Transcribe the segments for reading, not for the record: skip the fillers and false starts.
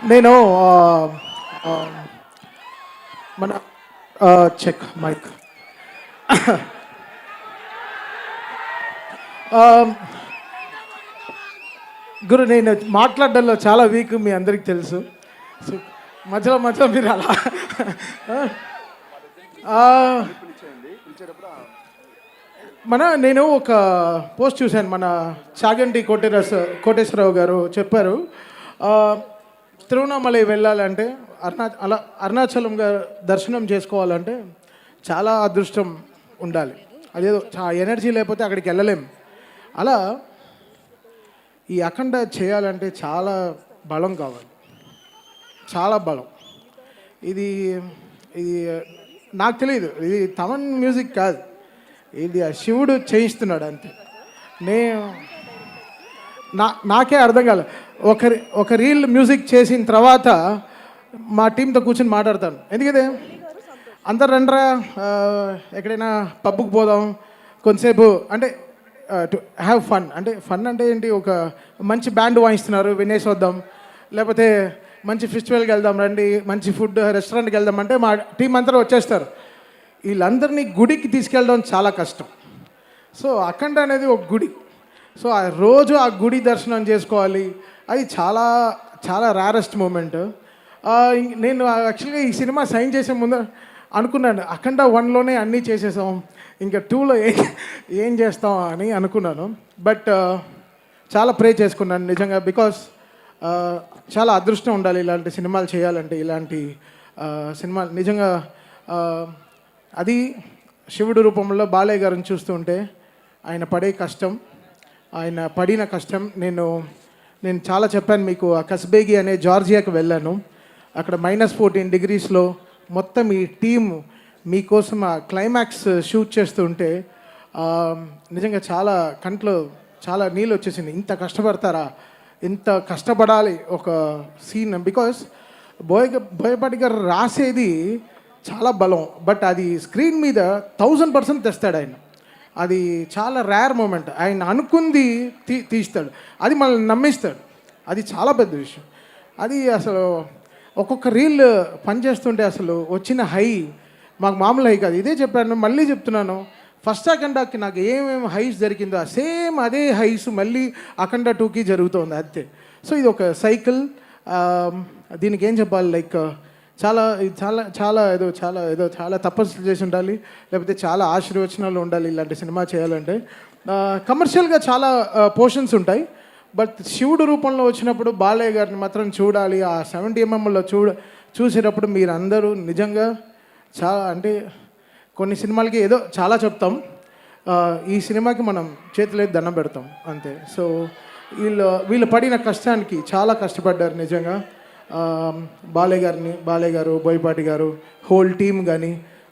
నేను ఆ, మన చెక్ మైక్ గురు నేను మాట్లాడడంలో చాలా వీక్ మీ అందరికి తెలుసు. సో మధ్యలో మధ్యలో మీరు అలా ఆ, నేను ఒక పోస్ట్ చూశాను. మన చాగంటి కోటేశ్వరరావు గారు చెప్పారు, ఆ, తిరువణామలై వెళ్ళాలంటే అరుణాచలం గారు దర్శనం చేసుకోవాలంటే చాలా అదృష్టం ఉండాలి. అదేదో ఎనర్జీ లేకపోతే అక్కడికి వెళ్ళలేం. అలా ఈ అఖండ చేయాలంటే చాలా బలం కావాలి, చాలా బలం. ఇది ఇది నాకు తెలియదు, ఇది తమన్ మ్యూజిక్ కాదు, ఇది ఆ శివుడు చేయిస్తున్నాడు అంతే. నేను నాకే అర్థం కాలేదు. ఒక రీల్ మ్యూజిక్ చేసిన తర్వాత మా టీంతో కూర్చొని మాట్లాడతాను. ఎందుకంటే అందరు రండ్రా ఎక్కడైనా పబ్కి పోదాం కొంతసేపు అంటే టు హ్యావ్ ఫన్. అంటే ఫన్ అంటే ఏంటి, ఒక మంచి బ్యాండ్ వాయిస్తున్నారు వినేసి వద్దాం, లేకపోతే మంచి ఫెస్టివల్కి వెళ్దాం రండి, మంచి ఫుడ్ రెస్టారెంట్కి వెళ్దాం అంటే మా టీం అంతా వచ్చేస్తారు. వీళ్ళందరినీ గుడికి తీసుకెళ్ళడం చాలా కష్టం. సో అఖండ అనేది ఒక గుడి. సో ఆ రోజు ఆ గుడి దర్శనం చేసుకోవాలి, అది చాలా చాలా రేరెస్ట్ మూమెంట్. నేను యాక్చువల్గా ఈ సినిమా సైన్ చేసే ముందు అనుకున్నాను, అఖండ 1లోనే అన్నీ చేసేసాం, ఇంకా 2లో ఏం చేస్తాం అని అనుకున్నాను. బట్ చాలా ప్రే చేసుకున్నాను నిజంగా. బికాస్ చాలా అదృష్టం ఉండాలి ఇలాంటి సినిమాలు చేయాలంటే. ఇలాంటి సినిమాలు నిజంగా అది శివుడు రూపంలో బాలయ్య గారిని చూస్తుంటే ఆయన పడే కష్టం, ఆయన పడిన కష్టం నేను చాలా చెప్పాను మీకు. ఆ కస్బేగి అనే జార్జియాకి వెళ్ళాను. అక్కడ -14 degreesలో మొత్తం ఈ టీం మీకోసం ఆ క్లైమాక్స్ షూట్ చేస్తుంటే నిజంగా చాలా కంట్లో చాలా నీళ్ళు వచ్చేసింది. ఇంత కష్టపడతారా, ఇంత కష్టపడాలి ఒక సీన్. బికాస్ బోయపాటి గారు రాసేది చాలా బలం, బట్ అది స్క్రీన్ మీద 1000% తెస్తాడు ఆయన. అది చాలా రేర్ మూమెంట్. ఆయన అనుకుంది తీస్తాడు, అది మనల్ని నమ్మిస్తాడు. అది చాలా పెద్ద విషయం. అది అసలు ఒక్కొక్క రీల్ పనిచేస్తుంటే అసలు వచ్చిన హై మాకు మామూలు హై కాదు. ఇదే చెప్పాను, మళ్ళీ చెప్తున్నాను, ఫస్ట్ అఖండాకి నాకు ఏమేమి హైస్ జరిగిందో సేమ్ అదే హైస్ మళ్ళీ అఖండ 2కి జరుగుతుంది అంతే. సో ఇది ఒక సైకిల్. దీనికి ఏం చెప్పాలి, లైక్ చాలా చాలా చాలా చాలా తపస్సు చేసి ఉండాలి, లేకపోతే చాలా ఆశీర్వచనాలు ఉండాలి ఇలాంటి సినిమా చేయాలంటే. కమర్షియల్గా చాలా పోర్షన్స్ ఉంటాయి, బట్ శివుడు రూపంలో వచ్చినప్పుడు బాలయ్య గారిని మాత్రం చూడాలి. ఆ 70mm చూసేటప్పుడు మీరు అందరూ నిజంగా చాలా అంటే కొన్ని సినిమాలకి ఏదో చాలా చెప్తాం, ఈ సినిమాకి మనం చేతులైతే దండం పెడతాం అంతే. సో వీళ్ళు పడిన కష్టానికి చాలా కష్టపడ్డారు నిజంగా. బాలయ్య గారు, బోయపాటి గారు, హోల్ టీమ్ కానీ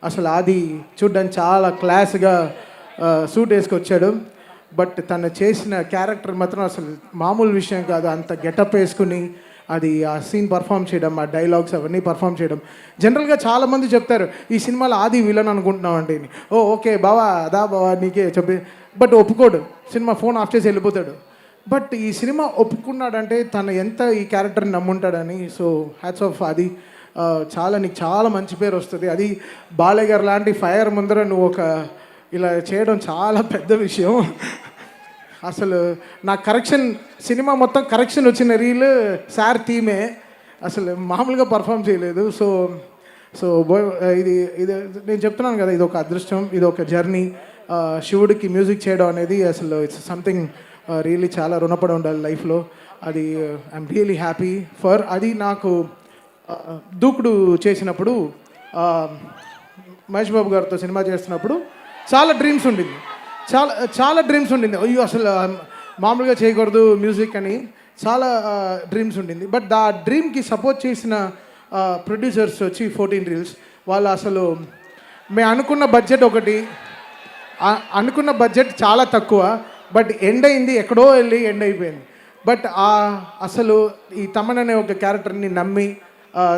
అసలు అది చూడ్డానికి చాలా క్లాస్గా సూట్ వేసుకొచ్చాడు. బట్ తను చేసిన క్యారెక్టర్ మాత్రం అసలు మామూలు విషయం కాదు. అంత గెటప్ వేసుకుని అది ఆ సీన్ పర్ఫామ్ చేయడం, ఆ డైలాగ్స్ అవన్నీ పర్ఫామ్ చేయడం. జనరల్గా చాలామంది చెప్తారు ఈ సినిమాలో ఆది విలన్ అనుకుంటున్నాం అంటే, ఓకే బావా అదా బావా నీకే చెప్పి, బట్ ఒప్పుకోడు. సినిమా ఫోన్ ఆఫ్ చేసి వెళ్ళిపోతాడు. బట్ ఈ సినిమా ఒప్పుకున్నాడంటే తను ఎంత ఈ క్యారెక్టర్ని నమ్ముంటాడని. So hats off. అది నీకు చాలా మంచి పేరు వస్తుంది. అది బాలయ్య గారు లాంటి ఫైర్ ముందర నువ్వు ఇలా చేయడం చాలా పెద్ద విషయం. అసలు నా సినిమా మొత్తం కరెక్షన్ వచ్చిన రీల్ సార్ థీమే అసలు మామూలుగా పర్ఫామ్ చేయలేదు. సో ఇది నేను చెప్తున్నాను కదా, ఇది ఒక అదృష్టం, ఇది ఒక జర్నీ. శివుడికి మ్యూజిక్ చేయడం అనేది అసలు ఇట్స్ సంథింగ్ రియలీ చాలా రుణపడి ఉండాలి లైఫ్లో. అది ఐఎమ్ రియలీ హ్యాపీ ఫర్. అది నాకు దూకుడు చేసినప్పుడు మహేష్ బాబు గారితో సినిమా చేస్తున్నప్పుడు చాలా డ్రీమ్స్ ఉండింది. అయ్యో అసలు మామూలుగా చేయకూడదు మ్యూజిక్ అని చాలా డ్రీమ్స్ ఉండింది. బట్ ఆ డ్రీమ్కి సపోర్ట్ చేసిన ప్రొడ్యూసర్స్ వచ్చి 14 Reels వాళ్ళు అసలు మేము అనుకున్న బడ్జెట్ చాలా తక్కువ, బట్ ఎండ్ అయింది ఎక్కడో వెళ్ళి ఎండ్ అయిపోయింది. బట్ అసలు ఈ తమన్ అనే ఒక క్యారెక్టర్ని నమ్మి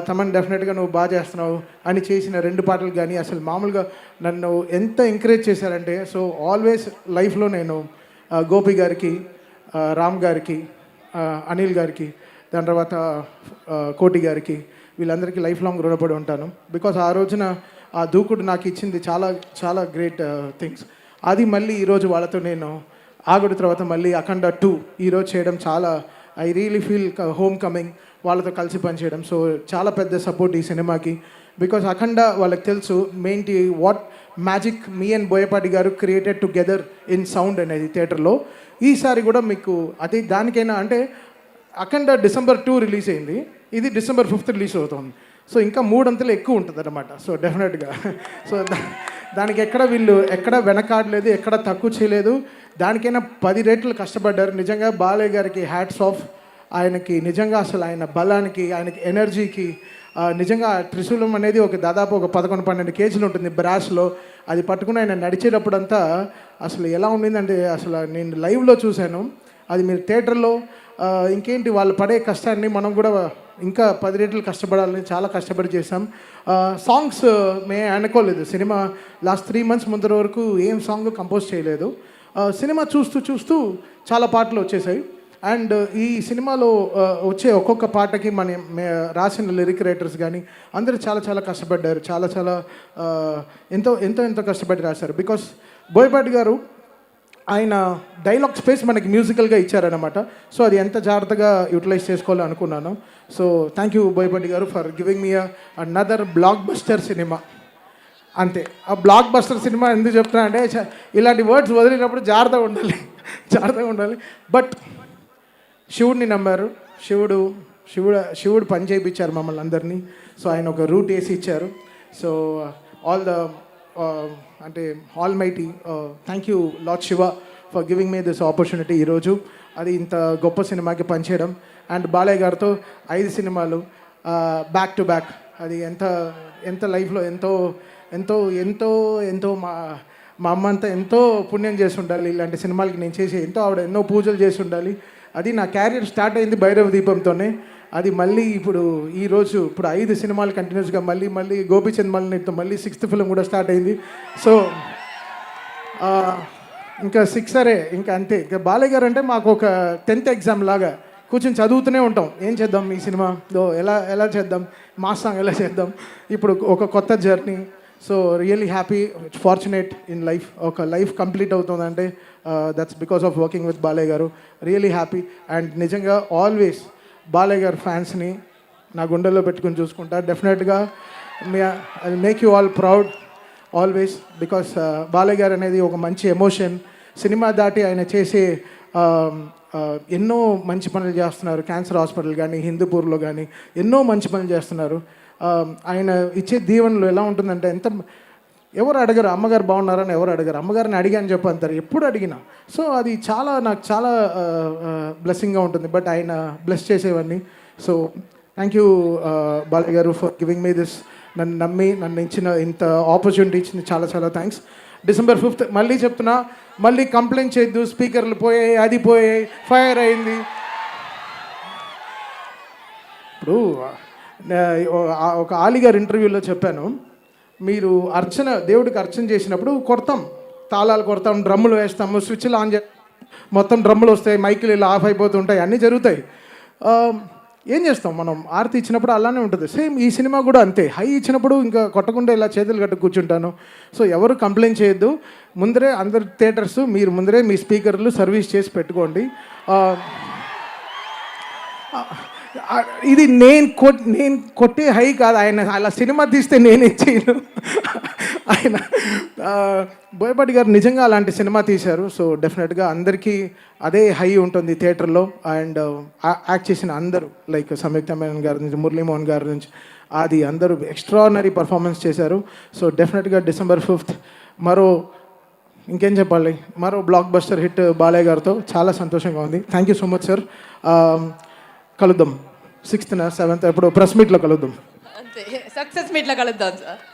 తమన్ డెఫినెట్గా నువ్వు బాగా చేస్తున్నావు అని చేసిన 2 పాటలు కానీ అసలు మామూలుగా నన్ను ఎంత ఎంకరేజ్ చేశారంటే. సో ఆల్వేస్ లైఫ్లో నేను గోపి గారికి, రామ్ గారికి, అనిల్ గారికి దాని తర్వాత కోటి గారికి, వీళ్ళందరికీ లైఫ్ లాంగ్ రుణపడి ఉంటాను. బికాస్ ఆ రోజున ఆ దూకుడు నాకు ఇచ్చింది చాలా చాలా గ్రేట్ థింగ్స్. అది మళ్ళీ ఈరోజు వాళ్ళతో నేను ఆగుడు తర్వాత మళ్ళీ అఖండ 2 ఈరోజు చేయడం చాలా I really feel home coming, వాళ్ళతో కలిసి పనిచేయడం. సో చాలా పెద్ద సపోర్ట్ ఈ సినిమాకి. బికాస్ అఖండ వాళ్ళకి తెలుసు మెయిన్టీ what magic me and Boyapati garu created together in sound అనేది థియేటర్లో. ఈసారి కూడా మీకు అది దానికైనా అంటే అఖండ December 2 రిలీజ్ అయింది, ఇది December 5 రిలీజ్ అవుతుంది. సో ఇంకా 3 అంతలు ఎక్కువ ఉంటుంది అనమాట. సో డెఫినెట్గా సో దానికి ఎక్కడ వీళ్ళు ఎక్కడ వెనకాడలేదు, ఎక్కడ తక్కువ చేయలేదు. దానికైనా 10 రెట్లు కష్టపడ్డారు. నిజంగా బాలయ్య గారికి హ్యాట్స్ ఆఫ్. ఆయనకి నిజంగా అసలు ఆయన బలానికి, ఆయనకి ఎనర్జీకి నిజంగా త్రిశూలం అనేది ఒక దాదాపు ఒక 11-12 కేజీలు ఉంటుంది బ్రాస్లో. అది పట్టుకుని ఆయన నడిచేటప్పుడంతా అసలు ఎలా ఉండిందంటే అసలు నేను లైవ్లో చూశాను. అది మీరు థియేటర్లో ఇంకేంటి వాళ్ళు పడే కష్టాన్ని మనం కూడా ఇంకా 10 రెట్లు కష్టపడాలని చాలా కష్టపడి చేసాం. సాంగ్స్ మేము అనుకోలేదు. సినిమా లాస్ట్ 3 months ముందర వరకు ఏం సాంగ్ కంపోజ్ చేయలేదు. సినిమా చూస్తూ చూస్తూ చాలా పాటలు వచ్చేసాయి. అండ్ ఈ సినిమాలో వచ్చే ఒక్కొక్క పాటకి రాసిన లిరిక్ రైటర్స్ కానీ అందరూ చాలా చాలా కష్టపడ్డారు. చాలా చాలా ఎంతో ఎంతో ఎంతో కష్టపడి రాశారు. బికాస్ బోయపాటి గారు ఆయన డైలాగ్ స్పేస్ మనకి మ్యూజికల్గా ఇచ్చారనమాట. సో అది ఎంత జాగ్రత్తగా యూటిలైజ్ చేసుకోవాలో అనుకున్నాను. సో థ్యాంక్ యూ బోయపాటి గారు for giving me another block buster cinema. అంతే. ఆ బ్లాక్ బస్టర్ సినిమా ఎందుకు చెప్తున్నా అంటే ఇలాంటి వర్డ్స్ వదిలినప్పుడు జాగ్రత్తగా ఉండాలి. బట్ శివుడిని నమ్మారు. శివుడు పని చేయించారు మమ్మల్ని అందరినీ. సో ఆయన ఒక రూట్ వేసి ఇచ్చారు. సో ఆల్ ద అంటే all mighty thank you lord Shiva for giving me this opportunity ఈరోజు. అది ఇంత గొప్ప సినిమాకి పనిచేయడం. అండ్ బాలయ్య గారితో 5 సినిమాలు బ్యాక్ టు బ్యాక్. అది ఎంత లైఫ్లో ఎంతో ఎంతో ఎంతో ఎంతో మా అమ్మ అంతా ఎంతో పుణ్యం చేసి ఉండాలి. ఇలాంటి సినిమాలకి నేను చేసి ఆవిడ ఎన్నో పూజలు చేసి ఉండాలి. అది నా క్యారియర్ స్టార్ట్ అయింది భైరవ దీపంతోనే. అది మళ్ళీ ఇప్పుడు 5 సినిమాలు కంటిన్యూస్గా మళ్ళీ గోపీచంద్ మల్లితో మళ్ళీ 6th ఫిలిం కూడా స్టార్ట్ అయింది. సో ఇంకా 6 సరే ఇంకా అంతే. ఇంకా బాలయ్య గారు అంటే మాకు ఒక 10th ఎగ్జామ్ లాగా కూర్చొని చదువుతూనే ఉంటాం. ఏం చేద్దాం ఈ సినిమాలో, ఎలా చేద్దాం, మాస్ సాంగ్ ఎలా చేద్దాం, ఇప్పుడు ఒక కొత్త journey. So really happy, fortunate in life. ఒక లైఫ్ కంప్లీట్ అవుతుందంటే that's because of working with Balayya garu. Really happy. And నిజంగా ఆల్వేస్ బాలయ్య గారు ఫ్యాన్స్ని నా గుండెల్లో పెట్టుకుని చూసుకుంటా. డెఫినెట్గా I make you all proud always. Because Balayya garu అనేది ఒక మంచి ఎమోషన్. సినిమా దాటి ఆయన చేసే ఎన్నో మంచి పనులు చేస్తున్నారు. క్యాన్సర్ హాస్పిటల్ కానీ, హిందూపూర్లో కానీ ఎన్నో మంచి పనులు చేస్తున్నారు. ఆయన ఇచ్చే దీవెనలు ఎలా ఉంటుందంటే ఎవరు అడగరు అమ్మగారు బాగున్నారని ఎవరు అడగరు. అమ్మగారిని అడిగాను చెప్పి అంటారు ఎప్పుడు అడిగినా. సో అది నాకు చాలా బ్లెస్సింగ్గా ఉంటుంది. బట్ ఆయన బ్లెస్ చేసేవన్నీ. సో థ్యాంక్ యూ బాలయ్య గారు ఫర్ గివింగ్ మీ దిస్. నన్ను నమ్మి ఇంత ఆపర్చునిటీ ఇచ్చింది చాలా చాలా థ్యాంక్స్. December 5 మళ్ళీ చెప్తున్నా, మళ్ళీ కంప్లైంట్ చేయొద్దు. స్పీకర్లు పోయాయి, అది పోయాయి, ఫైర్ అయింది. ఇప్పుడు ఒక ఆలిగారు ఇంటర్వ్యూలో చెప్పాను, మీరు దేవుడికి అర్చన చేసినప్పుడు తాళాలు కొడతాం, డ్రమ్ములు వేస్తాము, స్విచ్లు ఆన్ చేస్తాం, మొత్తం డ్రమ్ములు వస్తాయి, మైకులు ఇలా ఆఫ్ అయిపోతుంటాయి, అన్నీ జరుగుతాయి. ఏం చేస్తాం మనం? ఆరతి ఇచ్చినప్పుడు అలానే ఉంటుంది. సేమ్ ఈ సినిమా కూడా అంతే. హై ఇచ్చినప్పుడు ఇంకా కొట్టకుండా ఇలా చేతులు కట్టు కూర్చుంటాను. సో ఎవరు కంప్లైంట్ చేయొద్దు. ముందరే అందరు థియేటర్స్ మీరు ముందరే మీ స్పీకర్లు సర్వీస్ చేసి పెట్టుకోండి. ఇది నేను కొట్టే హై కాదు. ఆయన అలా సినిమా తీస్తే నేనేం చేయను. ఆయన బోయపాటి గారు నిజంగా అలాంటి సినిమా తీశారు. సో డెఫినెట్గా అందరికీ అదే హై ఉంటుంది థియేటర్లో. అండ్ యాక్ట్ చేసిన అందరూ లైక్ సంయుక్త మేనన్ గారి నుంచి, మురళీమోహన్ గారి నుంచి, అది అందరూ ఎక్స్ట్రానరీ పర్ఫార్మెన్స్ చేశారు. సో డెఫినెట్గా December 5 ఇంకేం చెప్పాలి, మరో బ్లాక్ బస్టర్ హిట్ బాలయ్య గారితో చాలా సంతోషంగా ఉంది. Thank you so much sir. కలుద్దాం 6th 7th ఎప్పుడు ప్రెస్ మీట్లో కలుద్దాం. అంతే, సక్సెస్ మీట్లో కలుద్దాం సార్.